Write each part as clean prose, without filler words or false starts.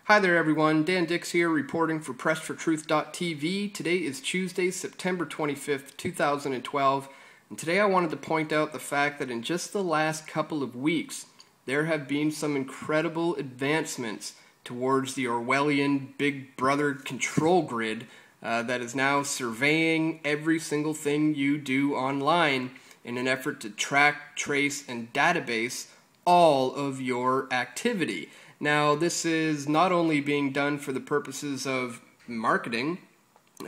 Hi there everyone, Dan Dix here reporting for PressForTruth.tv. Today is Tuesday, September 25th, 2012, and today I wanted to point out the fact that in just the last couple of weeks, there have been some incredible advancements towards the Orwellian Big Brother control grid that is now surveying every single thing you do online in an effort to track, trace, and database all of your activity. Now, this is not only being done for the purposes of marketing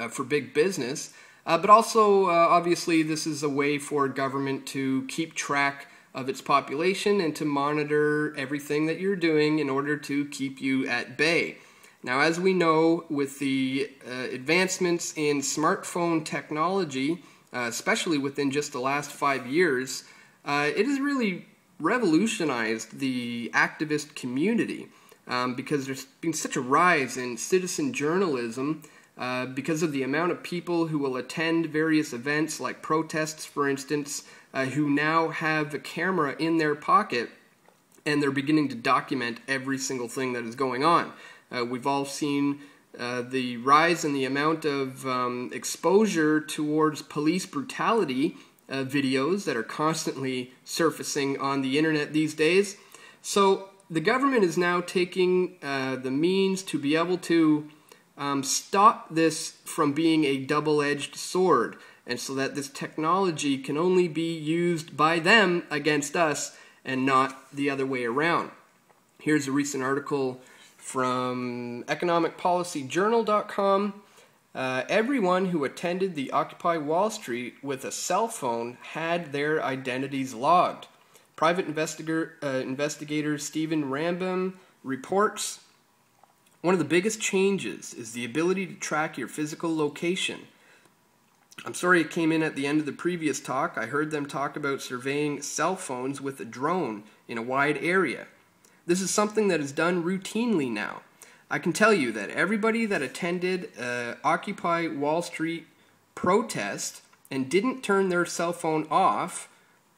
for big business, but also, obviously, this is a way for government to keep track of its population and to monitor everything that you're doing in order to keep you at bay. Now, as we know, with the advancements in smartphone technology, especially within just the last 5 years, it has really revolutionized the activist community because there's been such a rise in citizen journalism because of the amount of people who will attend various events like protests, for instance, who now have a camera in their pocket and they're beginning to document every single thing that is going on. We've all seen the rise in the amount of exposure towards police brutality videos that are constantly surfacing on the internet these days. So the government is now taking the means to be able to stop this from being a double-edged sword, and so that this technology can only be used by them against us and not the other way around. Here's a recent article from economicpolicyjournal.com. Everyone who attended the Occupy Wall Street with a cell phone had their identities logged. Private investigator Stephen Rambam reports, one of the biggest changes is the ability to track your physical location. I'm sorry it came in at the end of the previous talk. I heard them talk about surveying cell phones with a drone in a wide area. This is something that is done routinely now. I can tell you that everybody that attended Occupy Wall Street protest and didn't turn their cell phone off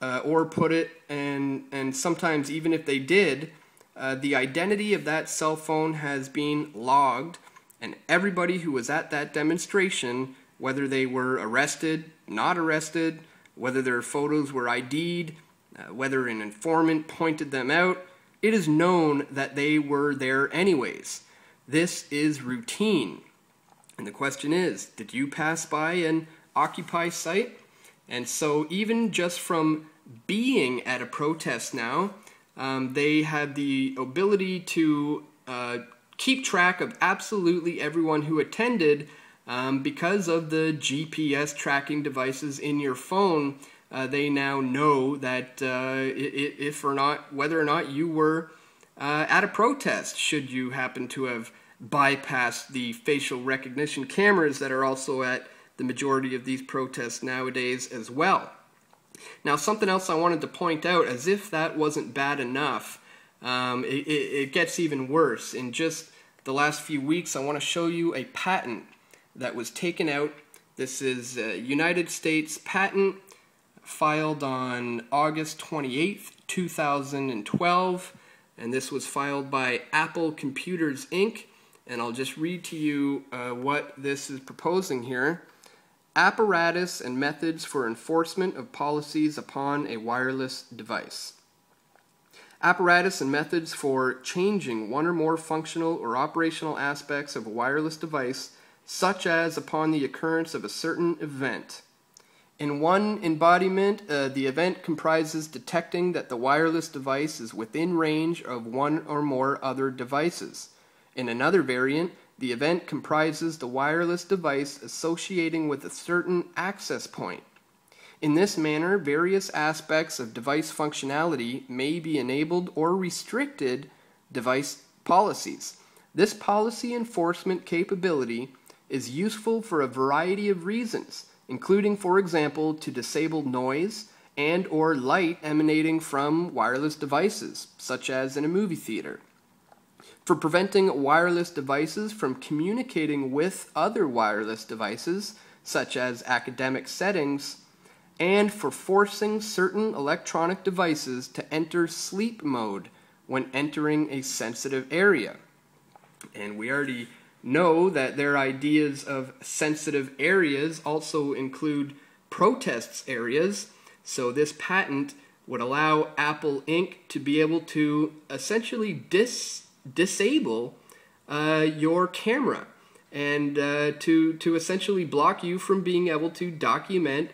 or put it, and sometimes even if they did, the identity of that cell phone has been logged, and everybody who was at that demonstration, whether they were arrested, not arrested, whether their photos were ID'd, whether an informant pointed them out, it is known that they were there anyways. This is routine. And the question is, did you pass by an Occupy site? And so even just from being at a protest now, they had the ability to keep track of absolutely everyone who attended because of the GPS tracking devices in your phone. They now know that whether or not you were at a protest, should you happen to have bypassed the facial recognition cameras that are also at the majority of these protests nowadays as well. Now, something else I wanted to point out, as if that wasn't bad enough, it gets even worse. In just the last few weeks, I want to show you a patent that was taken out. This is a United States patent filed on August 28th, 2012, and this was filed by Apple Computers, Inc., and I'll just read to you what this is proposing here. Apparatus and methods for enforcement of policies upon a wireless device. Apparatus and methods for changing one or more functional or operational aspects of a wireless device, such as upon the occurrence of a certain event. In one embodiment, the event comprises detecting that the wireless device is within range of one or more other devices. In another variant, the event comprises the wireless device associating with a certain access point. In this manner, various aspects of device functionality may be enabled or restricted device policies. This policy enforcement capability is useful for a variety of reasons, including, for example, to disable noise and or light emanating from wireless devices, such as in a movie theater. For preventing wireless devices from communicating with other wireless devices, such as academic settings, and for forcing certain electronic devices to enter sleep mode when entering a sensitive area. And we already know that their ideas of sensitive areas also include protests areas. So this patent would allow Apple Inc. to be able to essentially disable your camera and to essentially block you from being able to document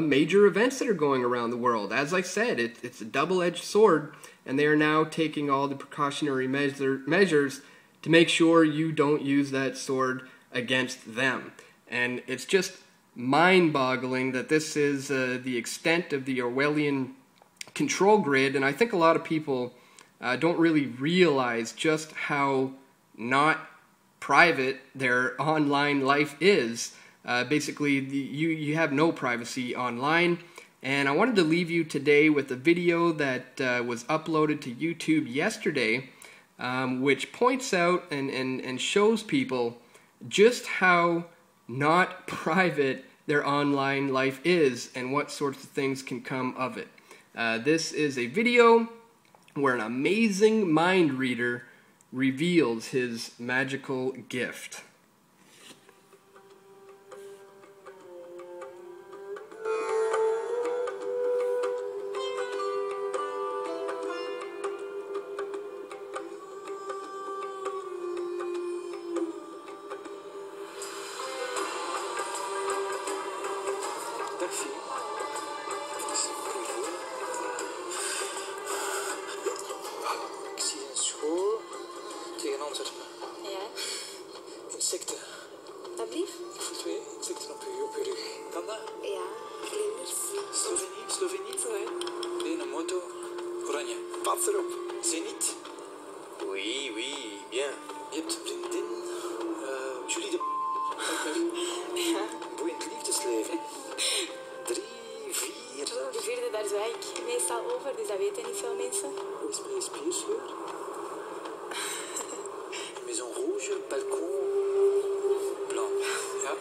major events that are going around the world. As I said, it's a double-edged sword, and they are now taking all the precautionary measures to make sure you don't use that sword against them. And it's just mind-boggling that this is the extent of the Orwellian control grid, and I think a lot of people don't really realize just how not private their online life is. Basically, you have no privacy online. And I wanted to leave you today with a video that was uploaded to YouTube yesterday, which points out and shows people just how not private their online life is and what sorts of things can come of it. This is a video where an amazing mind reader reveals his magical gift. Insecten. Dat blief? 2 insecten op uw rug. Kan dat? Ja, vlinders. Slovenië voor hij. Bene moto. Oranje. Pats erop. Zenit. Oui, oui, bien. Je hebt een vriendin. Julie de... Ja. Boeiend liefdesleven. 3, 4... De vierde, daar zwaai ik meestal over, dus dat weten niet veel mensen. Hoe is mijn spierscheur? Maison rouge, balcon... blanc. Ja.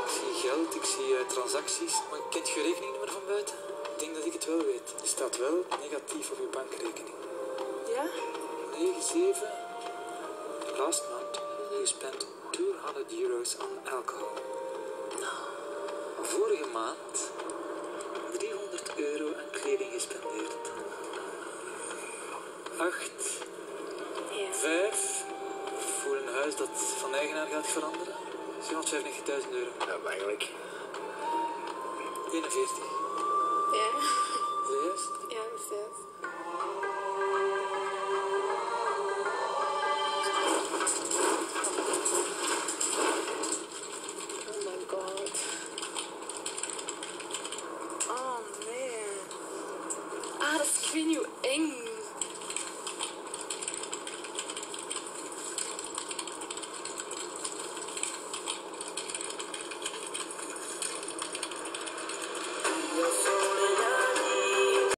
Ik zie geld, ik zie transacties. Maar kent je rekeningnummer van buiten? Ik denk dat ik het wel weet. Er staat wel negatief op je bankrekening. Ja? 97. Last month you spent €200 on alcohol. Vorige maand €300 aan kleding gespendeerd. 8. Ja. 5. Voor een huis dat van eigenaar gaat veranderen. €795.000. Nou, eigenlijk. 41. Ja. Juist. Ja, dat is juist. Oh my god. Oh nee. Ah, dat is, ik weet niet hoe eng.